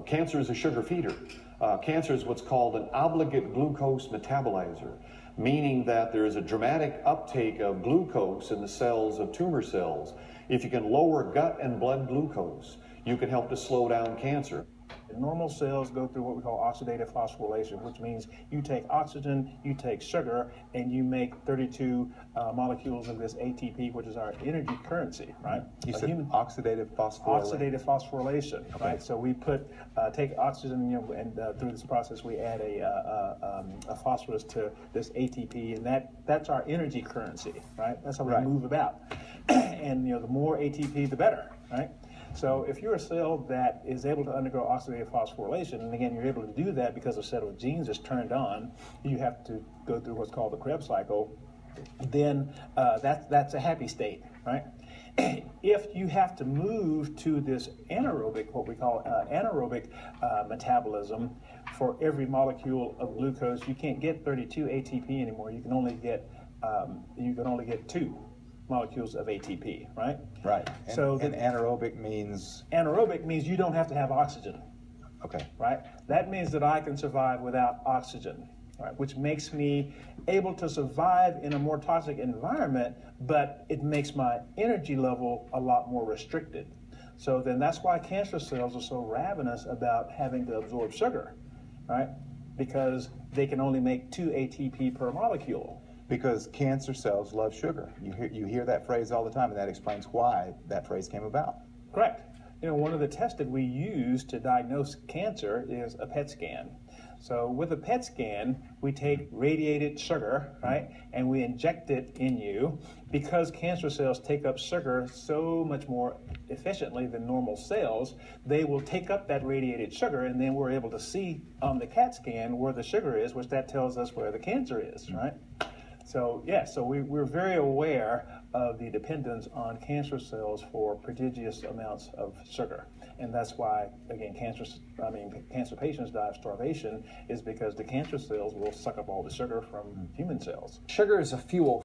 Cancer is a sugar feeder. Cancer is what's called an obligate glucose metabolizer, meaning that there is a dramatic uptake of glucose in the cells of tumor cells. If you can lower gut and blood glucose, you can help to slow down cancer. Normal cells go through what we call oxidative phosphorylation, which means you take oxygen, you take sugar, and you make 32 molecules of this ATP, which is our energy currency, right? You said oxidative phosphorylation. Oxidative phosphorylation, okay. Right? So we take oxygen, and through this process we add a phosphorus to this ATP, and that's our energy currency, right? That's how we move about. And the more ATP, the better, right? So if you're a cell that is able to undergo oxidative phosphorylation, and again, you're able to do that because a set of genes is turned on, you have to go through what's called the Krebs cycle, then that's a happy state, right? If you have to move to this anaerobic, what we call anaerobic metabolism, for every molecule of glucose, you can't get 32 ATP anymore. You can only get 2 molecules of ATP, right? Right. And anaerobic means? Anaerobic means you don't have to have oxygen. Okay. Right? That means that I can survive without oxygen, right? Which makes me able to survive in a more toxic environment, but it makes my energy level a lot more restricted. So then that's why cancer cells are so ravenous about having to absorb sugar, right? Because they can only make 2 ATP per molecule. Because cancer cells love sugar. You hear that phrase all the time, and that explains why that phrase came about. Correct. One of the tests that we use to diagnose cancer is a PET scan. So with a PET scan, we take radiated sugar, right, and we inject it in you. Because cancer cells take up sugar so much more efficiently than normal cells, they will take up that radiated sugar, and then we're able to see on the CAT scan where the sugar is, which that tells us where the cancer is, right? So we're very aware of the dependence on cancer cells for prodigious amounts of sugar, and that's why, again, cancer patients die of starvation is because the cancer cells will suck up all the sugar from human cells. Sugar is a fuel